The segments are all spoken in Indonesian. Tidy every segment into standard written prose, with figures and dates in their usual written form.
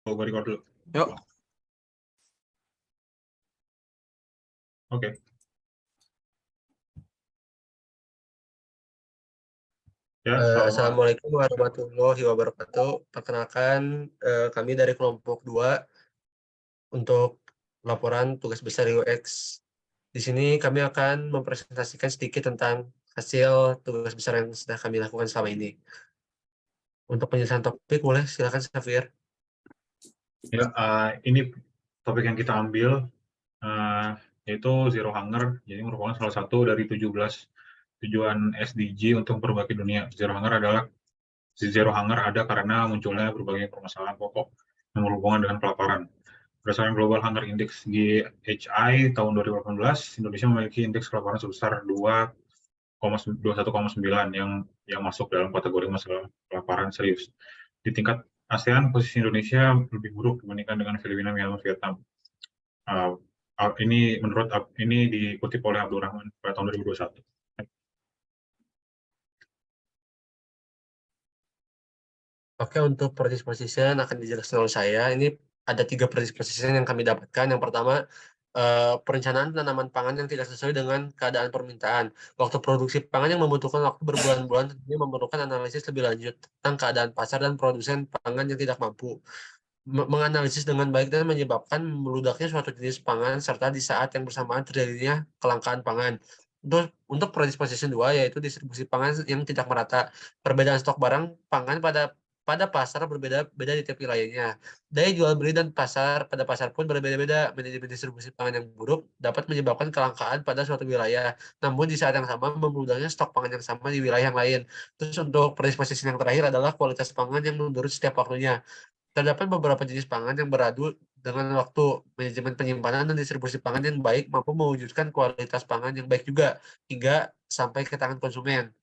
Gue record dulu. Yuk. Oke. Ya, selamat. Assalamualaikum warahmatullahi wabarakatuh. Perkenalkan, kami dari kelompok 2 untuk laporan tugas besar UX. Di sini kami akan mempresentasikan sedikit tentang hasil tugas besar yang sudah kami lakukan selama ini. Untuk penjelasan topik, boleh silakan Safir. Ya, ini topik yang kita ambil yaitu Zero Hunger. Jadi merupakan salah satu dari 17 tujuan SDG untuk memperbaiki dunia. Zero Hunger ada karena munculnya berbagai permasalahan pokok yang berhubungan dengan kelaparan. Berdasarkan Global Hunger Index GHI tahun 2018, Indonesia memiliki indeks kelaparan sebesar 21,9 yang masuk dalam kategori masalah kelaparan serius. Di tingkat ASEAN, posisi Indonesia lebih buruk dibandingkan dengan Filipina, Myanmar, Vietnam. Ini dikutip oleh Abdul Rahman pada tahun 2021. Oke, untuk project position akan dijelaskan oleh saya. Ini ada 3 project position yang kami dapatkan. Yang pertama, perencanaan tanaman pangan yang tidak sesuai dengan keadaan permintaan. Waktu produksi pangan yang membutuhkan waktu berbulan-bulan tentunya memerlukan analisis lebih lanjut tentang keadaan pasar dan produsen pangan yang tidak mampu. Menganalisis dengan baik dan menyebabkan meludaknya suatu jenis pangan serta di saat yang bersamaan terjadinya kelangkaan pangan. Untuk project position 2 yaitu distribusi pangan yang tidak merata. Perbedaan stok barang pangan pada pasar berbeda-beda di tiap wilayahnya. Daya jual beli dan pasar pada pasar pun berbeda-beda. Manajemen distribusi pangan yang buruk dapat menyebabkan kelangkaan pada suatu wilayah. Namun di saat yang sama membludaknya stok pangan yang sama di wilayah yang lain. Terus untuk predisposisi yang terakhir adalah kualitas pangan yang menurun setiap waktunya. Terdapat beberapa jenis pangan yang beradu dengan waktu. Manajemen penyimpanan dan distribusi pangan yang baik mampu mewujudkan kualitas pangan yang baik juga hingga sampai ke tangan konsumen.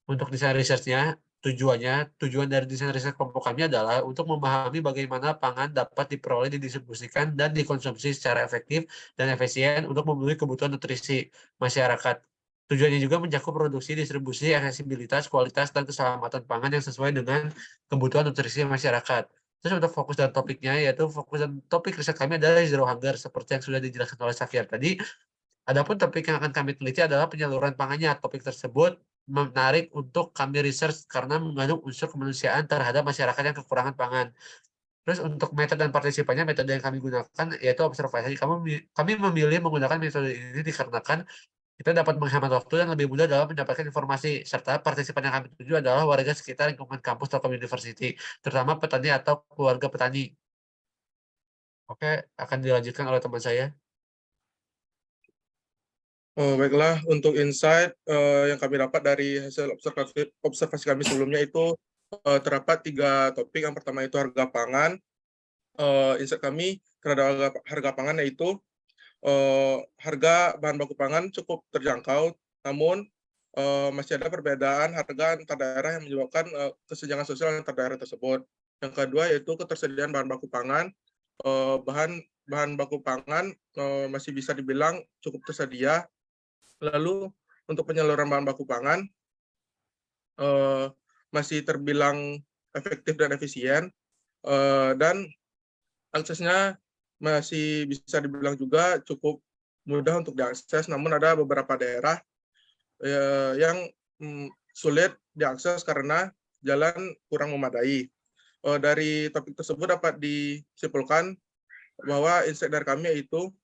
Untuk desain research-nya, tujuan dari desain riset kelompok kami adalah untuk memahami bagaimana pangan dapat diperoleh, didistribusikan, dan dikonsumsi secara efektif dan efisien untuk memenuhi kebutuhan nutrisi masyarakat. Tujuannya juga mencakup produksi, distribusi, aksesibilitas, kualitas, dan keselamatan pangan yang sesuai dengan kebutuhan nutrisi masyarakat. Terus untuk fokus dan topiknya, yaitu fokus dan topik riset kami adalah Zero Hunger, seperti yang sudah dijelaskan oleh Safir tadi. Adapun topik yang akan kami teliti adalah penyaluran pangannya. Topik tersebut menarik untuk kami research karena mengandung unsur kemanusiaan terhadap masyarakat yang kekurangan pangan. Terus untuk metode dan partisipannya, metode yang kami gunakan yaitu observasi. Kami memilih menggunakan metode ini dikarenakan kita dapat menghemat waktu dan lebih mudah dalam mendapatkan informasi, serta partisipan yang kami tuju adalah warga sekitar lingkungan kampus atau university, terutama petani atau keluarga petani. Oke, akan dilanjutkan oleh teman saya. Baiklah, untuk insight yang kami dapat dari hasil observasi kami sebelumnya itu terdapat 3 topik. Yang pertama itu harga pangan. Insight kami terhadap harga pangan yaitu harga bahan baku pangan cukup terjangkau, namun masih ada perbedaan harga antar daerah yang menyebabkan kesenjangan sosial antar daerah tersebut. Yang kedua yaitu ketersediaan bahan baku pangan. Bahan baku pangan masih bisa dibilang cukup tersedia. Lalu untuk penyaluran bahan baku pangan masih terbilang efektif dan efisien, dan aksesnya masih bisa dibilang juga cukup mudah untuk diakses, namun ada beberapa daerah yang sulit diakses karena jalan kurang memadai. Dari topik tersebut dapat disimpulkan bahwa insight dari kami yaitu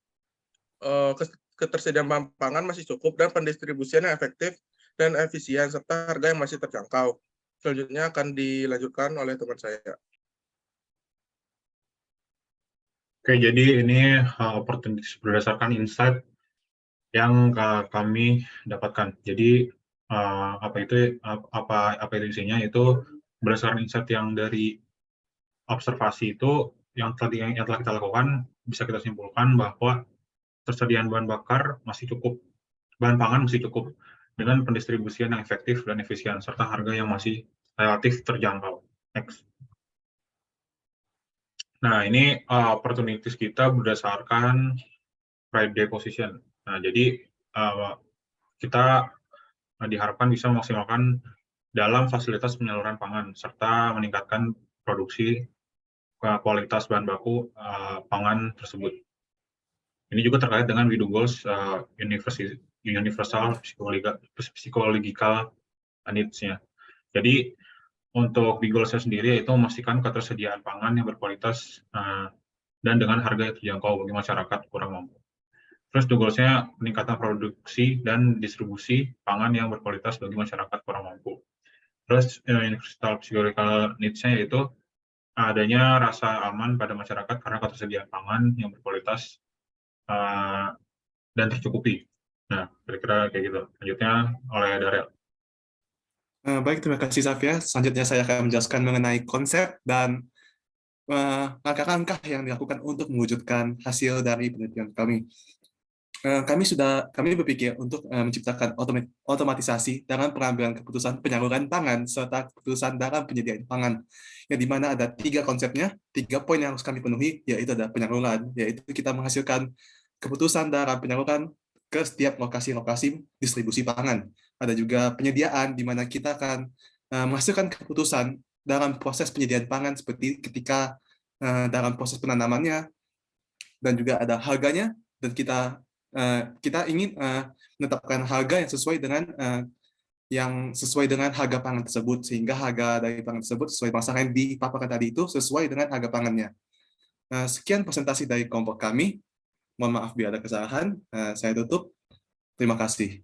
ketersediaan bahan pangan masih cukup dan pendistribusian yang efektif dan efisien serta harga yang masih terjangkau. Selanjutnya akan dilanjutkan oleh teman saya. Oke, jadi ini opportunities berdasarkan insight yang kami dapatkan. Jadi apa itu isinya? Itu berdasarkan insight yang dari observasi itu yang telah kita lakukan, bisa kita simpulkan bahwa persediaan bahan pangan masih cukup dengan pendistribusian yang efektif dan efisien serta harga yang masih relatif terjangkau. Next. Nah, ini opportunities kita berdasarkan Friday position. Nah, jadi kita diharapkan bisa memaksimalkan dalam fasilitas penyaluran pangan serta meningkatkan produksi kualitas bahan baku pangan tersebut. Ini juga terkait dengan WIDO Goals Universal Psychological Needs-nya. Jadi untuk di goals-nya sendiri yaitu memastikan ketersediaan pangan yang berkualitas dan dengan harga yang terjangkau bagi masyarakat kurang mampu. Terus the goals-nya peningkatan produksi dan distribusi pangan yang berkualitas bagi masyarakat kurang mampu. Terus universal psychological needs-nya yaitu adanya rasa aman pada masyarakat karena ketersediaan pangan yang berkualitas dan tercukupi. Nah, kira-kira kayak gitu. Lanjutnya oleh Daryl. Baik, terima kasih Safia. Selanjutnya saya akan menjelaskan mengenai konsep dan langkah-langkah yang dilakukan untuk mewujudkan hasil dari penelitian kami. Kami berpikir untuk menciptakan otomatisasi dalam pengambilan keputusan penyaluran pangan serta keputusan dalam penyediaan pangan, yang dimana ada 3 konsepnya, 3 poin yang harus kami penuhi, yaitu ada penyaluran, yaitu kita menghasilkan keputusan dalam penyaluran ke setiap lokasi-lokasi distribusi pangan. Ada juga penyediaan, di mana kita akan menghasilkan keputusan dalam proses penyediaan pangan seperti ketika dalam proses penanamannya, dan juga ada harganya, dan kita ingin menetapkan harga yang sesuai dengan harga pangan tersebut, sehingga harga dari pangan tersebut sesuai masalah yang dipaparkan tadi itu sesuai dengan harga pangannya. Sekian presentasi dari kelompok kami. Mohon maaf bila ada kesalahan. Saya tutup. Terima kasih.